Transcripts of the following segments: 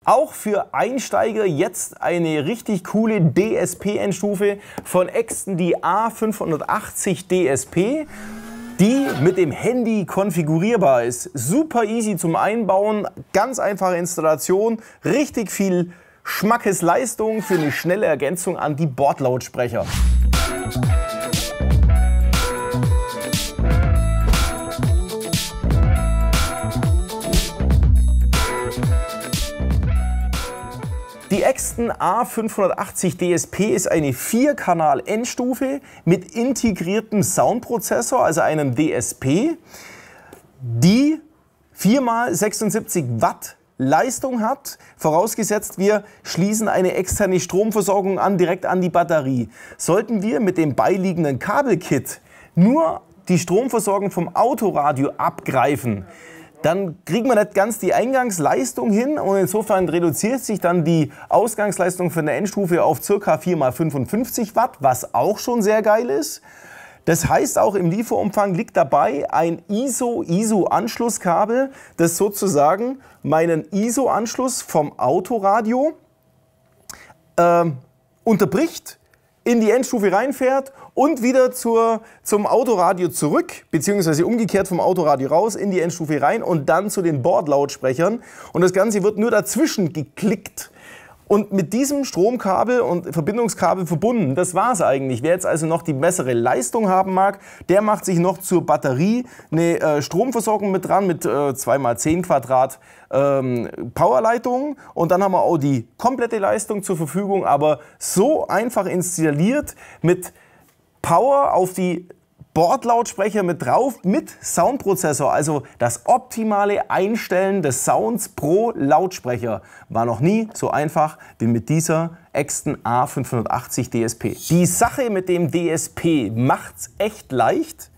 Auch für Einsteiger jetzt eine richtig coole DSP-Endstufe von Exton, die A580 DSP, die mit dem Handy konfigurierbar ist. Super easy zum Einbauen, ganz einfache Installation, richtig viel Schmackesleistung für eine schnelle Ergänzung an die Bordlautsprecher. Die Exton A580 DSP ist eine 4-Kanal-Endstufe mit integriertem Soundprozessor, also einem DSP, die 4x76 Watt Leistung hat, vorausgesetzt wir schließen eine externe Stromversorgung an, direkt an die Batterie. Sollten wir mit dem beiliegenden Kabelkit nur die Stromversorgung vom Autoradio abgreifen, dann kriegen wir nicht ganz die Eingangsleistung hin und insofern reduziert sich dann die Ausgangsleistung für eine Endstufe auf ca. 4x55 Watt, was auch schon sehr geil ist. Das heißt, auch im Lieferumfang liegt dabei ein ISO-Anschlusskabel, das sozusagen meinen ISO-Anschluss vom Autoradio unterbricht, in die Endstufe reinfährt und wieder zum Autoradio zurück, beziehungsweise umgekehrt vom Autoradio raus in die Endstufe rein und dann zu den Bordlautsprechern. Und das Ganze wird nur dazwischen geklickt und mit diesem Stromkabel und Verbindungskabel verbunden. Das war es eigentlich. Wer jetzt also noch die bessere Leistung haben mag, der macht sich noch zur Batterie eine Stromversorgung mit dran, mit 2x10 Quadrat Powerleitung. Und dann haben wir auch die komplette Leistung zur Verfügung, aber so einfach installiert mit Power auf die Bordlautsprecher mit drauf, mit Soundprozessor, also das optimale Einstellen des Sounds pro Lautsprecher. War noch nie so einfach wie mit dieser Exton A580 DSP. Die Sache mit dem DSP macht's echt leicht,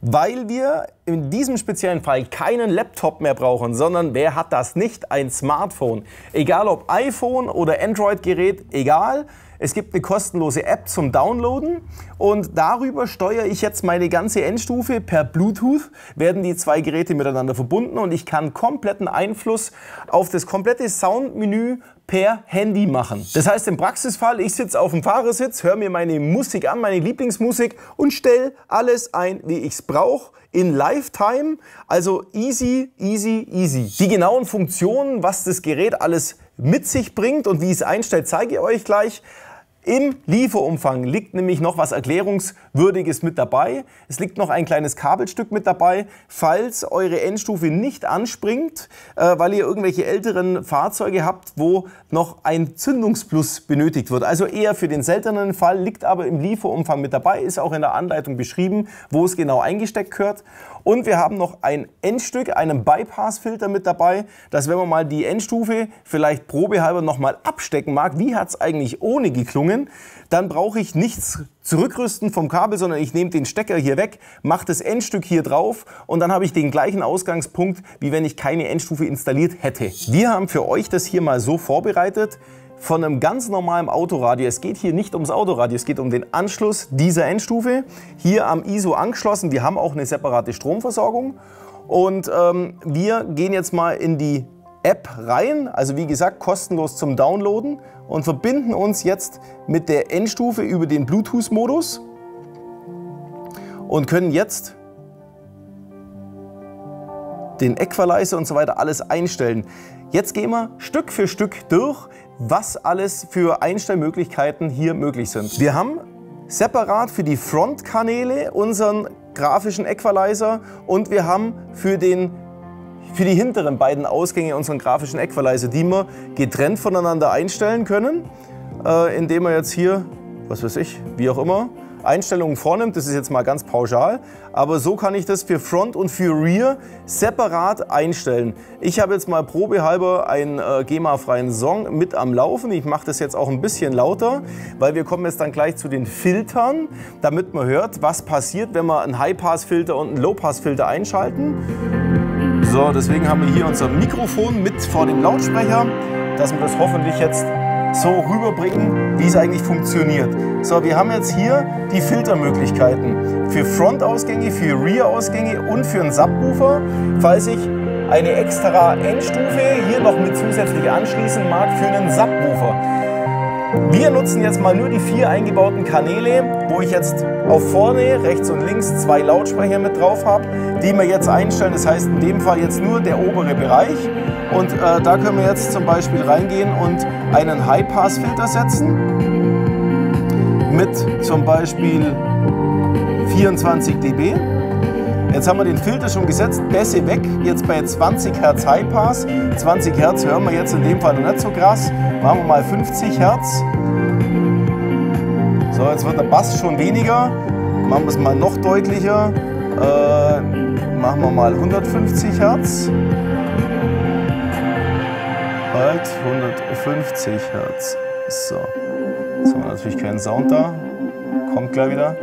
weil wir in diesem speziellen Fall keinen Laptop mehr brauchen, sondern wer hat das nicht? Ein Smartphone. Egal ob iPhone oder Android-Gerät, egal. Es gibt eine kostenlose App zum Downloaden und darüber steuere ich jetzt meine ganze Endstufe. Per Bluetooth werden die zwei Geräte miteinander verbunden und ich kann kompletten Einfluss auf das komplette Soundmenü per Handy machen. Das heißt im Praxisfall, ich sitze auf dem Fahrersitz, höre mir meine Musik an, meine Lieblingsmusik und stelle alles ein, wie ich es brauche. In Lifetime, also easy, easy, easy. Die genauen Funktionen, was das Gerät alles mit sich bringt und wie es einstellt, zeige ich euch gleich. Im Lieferumfang liegt nämlich noch was Erklärungswürdiges mit dabei. Es liegt noch ein kleines Kabelstück mit dabei, falls eure Endstufe nicht anspringt, weil ihr irgendwelche älteren Fahrzeuge habt, wo noch ein Zündungsplus benötigt wird. Also eher für den seltenen Fall, liegt aber im Lieferumfang mit dabei, ist auch in der Anleitung beschrieben, wo es genau eingesteckt gehört. Und wir haben noch ein Endstück, einen Bypass-Filter mit dabei, dass wenn man mal die Endstufe vielleicht probehalber noch mal abstecken mag, wie hat es eigentlich ohne geklungen, dann brauche ich nichts zurückrüsten vom Kabel, sondern ich nehme den Stecker hier weg, mache das Endstück hier drauf und dann habe ich den gleichen Ausgangspunkt, wie wenn ich keine Endstufe installiert hätte. Wir haben für euch das hier mal so vorbereitet, von einem ganz normalen Autoradio. Es geht hier nicht ums Autoradio, es geht um den Anschluss dieser Endstufe. Hier am ISO angeschlossen, wir haben auch eine separate Stromversorgung. Und wir gehen jetzt mal in die App rein, also wie gesagt kostenlos zum Downloaden und verbinden uns jetzt mit der Endstufe über den Bluetooth-Modus und können jetzt den Equalizer und so weiter alles einstellen. Jetzt gehen wir Stück für Stück durch, was alles für Einstellmöglichkeiten hier möglich sind. Wir haben separat für die Frontkanäle unseren grafischen Equalizer und wir haben für die hinteren beiden Ausgänge unseren grafischen Equalizer, die wir getrennt voneinander einstellen können, indem wir jetzt hier, was weiß ich, wie auch immer, Einstellungen vornimmt. Das ist jetzt mal ganz pauschal, aber so kann ich das für Front und für Rear separat einstellen. Ich habe jetzt mal probehalber einen GEMA-freien Song mit am Laufen. Ich mache das jetzt auch ein bisschen lauter, weil wir kommen jetzt dann gleich zu den Filtern, damit man hört, was passiert, wenn wir einen High-Pass-Filter und einen Low-Pass-Filter einschalten. So, deswegen haben wir hier unser Mikrofon mit vor dem Lautsprecher, dass wir das hoffentlich jetzt so rüberbringen, wie es eigentlich funktioniert. So, wir haben jetzt hier die Filtermöglichkeiten für Frontausgänge, für Rear-Ausgänge und für einen Subwoofer. Falls ich eine extra Endstufe hier noch mit zusätzlich anschließen mag für einen Subwoofer. Wir nutzen jetzt mal nur die 4 eingebauten Kanäle, wo ich jetzt auf vorne, rechts und links 2 Lautsprecher mit drauf habe, die wir jetzt einstellen. Das heißt in dem Fall jetzt nur der obere Bereich. Und da können wir jetzt zum Beispiel reingehen und einen High-Pass-Filter setzen mit zum Beispiel 24 dB. Jetzt haben wir den Filter schon gesetzt, Bässe weg, jetzt bei 20 Hertz High-Pass. 20 Hertz hören wir jetzt in dem Fall noch nicht so krass. Machen wir mal 50 Hertz. So, jetzt wird der Bass schon weniger. Machen wir es mal noch deutlicher. Machen wir mal 150 Hertz. Halt, 150 Hertz. So. Jetzt haben wir natürlich keinen Sound da. Kommt gleich wieder.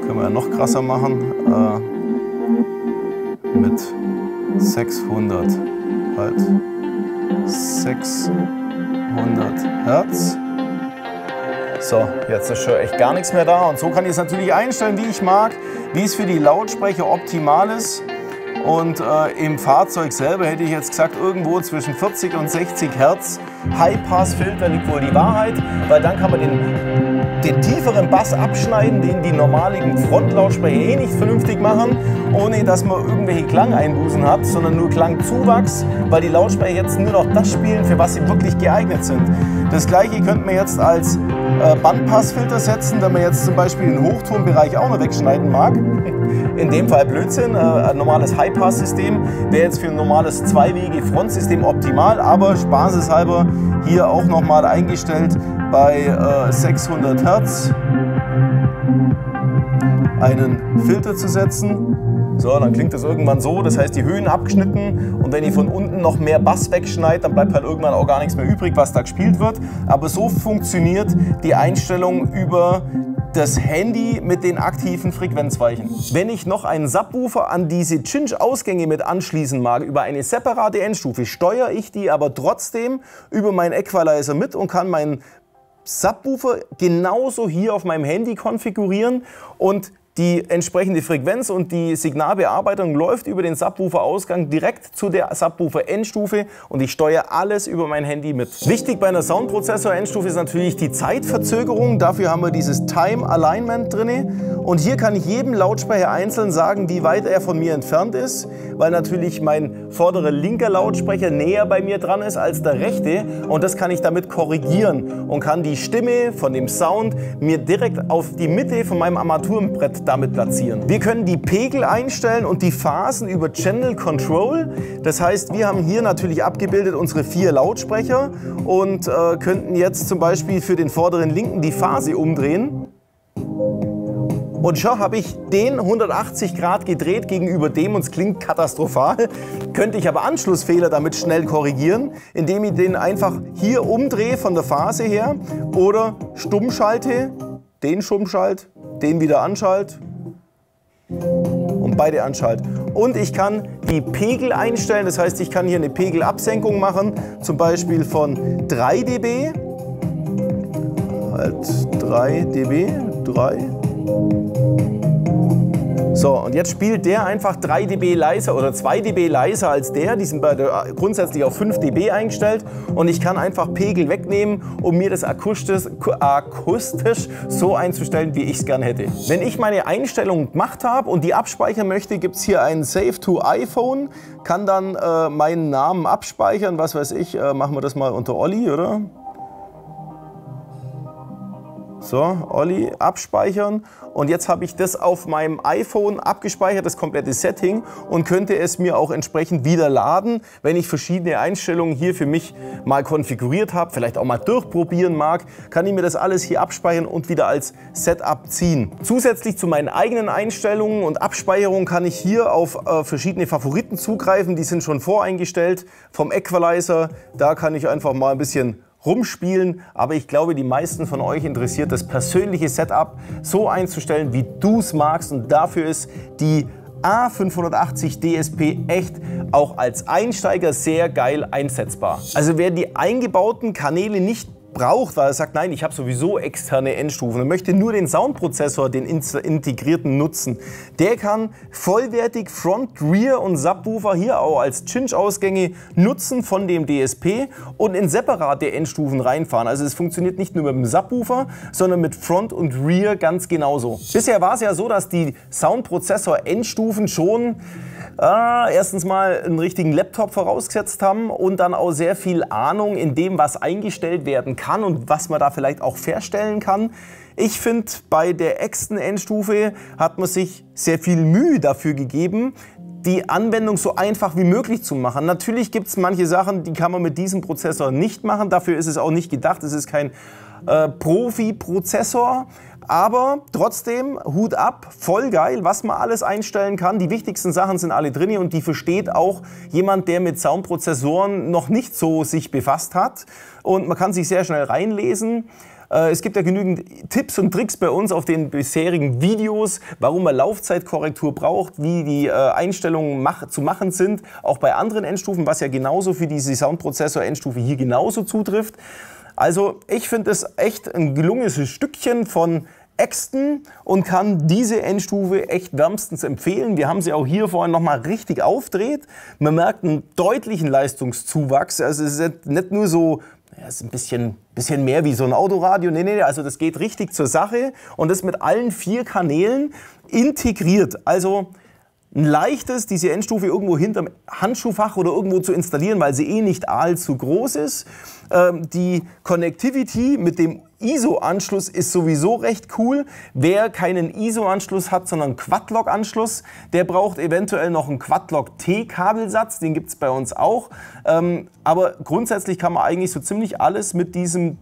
Können wir ja noch krasser machen. Mit 600. Halt. 600 Hertz. So, jetzt ist schon echt gar nichts mehr da. Und so kann ich es natürlich einstellen, wie ich mag, wie es für die Lautsprecher optimal ist. Und im Fahrzeug selber hätte ich jetzt gesagt, irgendwo zwischen 40 und 60 Hertz High-Pass-Filter liegt wohl die Wahrheit, weil dann kann man den tieferen Bass abschneiden, den die normalen Frontlautsprecher eh nicht vernünftig machen, ohne dass man irgendwelche Klangeinbußen hat, sondern nur Klangzuwachs, weil die Lautsprecher jetzt nur noch das spielen, für was sie wirklich geeignet sind. Das gleiche könnte man jetzt als Bandpassfilter setzen, wenn man jetzt zum Beispiel den Hochtonbereich auch noch wegschneiden mag. In dem Fall Blödsinn, ein normales High-Pass-System wäre jetzt für ein normales Zweiwege-Frontsystem optimal, aber spaßeshalber hier auch nochmal eingestellt bei 600 Hertz einen Filter zu setzen. So, dann klingt das irgendwann so, das heißt die Höhen abgeschnitten und wenn ich von unten noch mehr Bass wegschneide, dann bleibt halt irgendwann auch gar nichts mehr übrig, was da gespielt wird. Aber so funktioniert die Einstellung über das Handy mit den aktiven Frequenzweichen. Wenn ich noch einen Subwoofer an diese Cinch-Ausgänge mit anschließen mag, über eine separate Endstufe, steuere ich die aber trotzdem über meinen Equalizer mit und kann meinen Subwoofer genauso hier auf meinem Handy konfigurieren und die entsprechende Frequenz und die Signalbearbeitung läuft über den Subwoofer-Ausgang direkt zu der Subwoofer-Endstufe und ich steuere alles über mein Handy mit. Wichtig bei einer Soundprozessor-Endstufe ist natürlich die Zeitverzögerung. Dafür haben wir dieses Time Alignment drin. Und hier kann ich jedem Lautsprecher einzeln sagen, wie weit er von mir entfernt ist, weil natürlich mein vorderer linker Lautsprecher näher bei mir dran ist als der rechte. Und das kann ich damit korrigieren und kann die Stimme von dem Sound mir direkt auf die Mitte von meinem Armaturenbrett damit platzieren. Wir können die Pegel einstellen und die Phasen über Channel Control. Das heißt, wir haben hier natürlich abgebildet unsere 4 Lautsprecher und könnten jetzt zum Beispiel für den vorderen linken die Phase umdrehen. Und schon habe ich den 180 Grad gedreht gegenüber dem und es klingt katastrophal. Könnte ich aber Anschlussfehler damit schnell korrigieren, indem ich den einfach hier umdrehe von der Phase her oder stumm schalte, den stumm schalte, den wieder anschalte und beide anschalte. Und ich kann die Pegel einstellen, das heißt, ich kann hier eine Pegelabsenkung machen, zum Beispiel von 3 dB. Halt 3 dB, 3. So, und jetzt spielt der einfach 3 dB leiser oder 2 dB leiser als der. Die sind grundsätzlich auf 5 dB eingestellt und ich kann einfach Pegel wegnehmen, um mir das akustisch so einzustellen, wie ich es gern hätte. Wenn ich meine Einstellungen gemacht habe und die abspeichern möchte, gibt es hier einen Save to iPhone, kann dann meinen Namen abspeichern, was weiß ich, machen wir das mal unter Olli, oder? So, Olli abspeichern und jetzt habe ich das auf meinem iPhone abgespeichert, das komplette Setting und könnte es mir auch entsprechend wieder laden, wenn ich verschiedene Einstellungen hier für mich mal konfiguriert habe, vielleicht auch mal durchprobieren mag, kann ich mir das alles hier abspeichern und wieder als Setup ziehen. Zusätzlich zu meinen eigenen Einstellungen und Abspeicherungen kann ich hier auf verschiedene Favoriten zugreifen, die sind schon voreingestellt vom Equalizer, da kann ich einfach mal ein bisschen rumspielen, aber ich glaube, die meisten von euch interessiert das persönliche Setup so einzustellen, wie du es magst und dafür ist die A580 DSP echt auch als Einsteiger sehr geil einsetzbar. Also wer die eingebauten Kanäle nicht braucht, weil er sagt, nein, ich habe sowieso externe Endstufen und möchte nur den Soundprozessor, den integrierten, nutzen, der kann vollwertig Front, Rear und Subwoofer hier auch als Cinch-Ausgänge nutzen von dem DSP und in separate Endstufen reinfahren. Also es funktioniert nicht nur mit dem Subwoofer, sondern mit Front und Rear ganz genauso. Bisher war es ja so, dass die Soundprozessor-Endstufen schon erstens mal einen richtigen Laptop vorausgesetzt haben und dann auch sehr viel Ahnung in dem, was eingestellt werden kann und was man da vielleicht auch verstellen kann. Ich finde, bei der Exton Endstufe hat man sich sehr viel Mühe dafür gegeben, die Anwendung so einfach wie möglich zu machen. Natürlich gibt es manche Sachen, die kann man mit diesem Prozessor nicht machen. Dafür ist es auch nicht gedacht. Es ist kein Profi-Prozessor. Aber trotzdem, Hut ab, voll geil, was man alles einstellen kann. Die wichtigsten Sachen sind alle drin und die versteht auch jemand, der mit Soundprozessoren noch nicht so sich befasst hat. Und man kann sich sehr schnell reinlesen. Es gibt ja genügend Tipps und Tricks bei uns auf den bisherigen Videos, warum man Laufzeitkorrektur braucht, wie die Einstellungen zu machen sind, auch bei anderen Endstufen, was ja genauso für diese Soundprozessor-Endstufe hier genauso zutrifft. Also ich finde es echt ein gelungenes Stückchen von Exton und kann diese Endstufe echt wärmstens empfehlen. Wir haben sie auch hier vorhin nochmal richtig aufgedreht. Man merkt einen deutlichen Leistungszuwachs. Also es ist nicht nur so, ja, es ist ein bisschen mehr wie so ein Autoradio. Nee, also das geht richtig zur Sache und das mit allen 4 Kanälen integriert. Also ein leichtes, diese Endstufe irgendwo hinterm Handschuhfach oder irgendwo zu installieren, weil sie eh nicht allzu groß ist. Die Connectivity mit dem ISO-Anschluss ist sowieso recht cool. Wer keinen ISO-Anschluss hat, sondern Quad-Lock-Anschluss, der braucht eventuell noch einen Quad-Lock-T-Kabelsatz. Den gibt es bei uns auch. Aber grundsätzlich kann man eigentlich so ziemlich alles mit diesem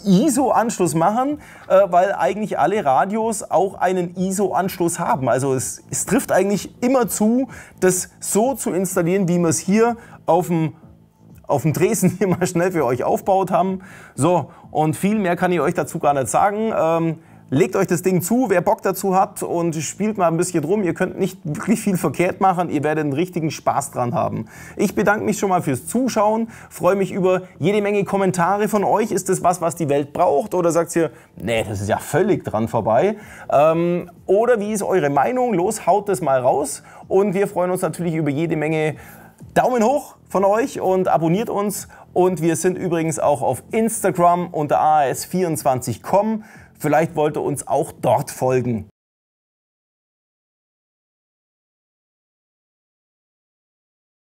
ISO-Anschluss machen, weil eigentlich alle Radios auch einen ISO-Anschluss haben. Also es trifft eigentlich immer zu, das so zu installieren, wie wir es hier auf dem Tresen hier mal schnell für euch aufgebaut haben. So, und viel mehr kann ich euch dazu gar nicht sagen. Legt euch das Ding zu, wer Bock dazu hat und spielt mal ein bisschen drum. Ihr könnt nicht wirklich viel verkehrt machen, ihr werdet einen richtigen Spaß dran haben. Ich bedanke mich schon mal fürs Zuschauen, freue mich über jede Menge Kommentare von euch. Ist das was die Welt braucht oder sagt ihr, nee, das ist ja völlig dran vorbei? Oder wie ist eure Meinung? Los, haut das mal raus und wir freuen uns natürlich über jede Menge Daumen hoch von euch und abonniert uns. Und wir sind übrigens auch auf Instagram unter AAS24.com. Vielleicht wollt ihr uns auch dort folgen.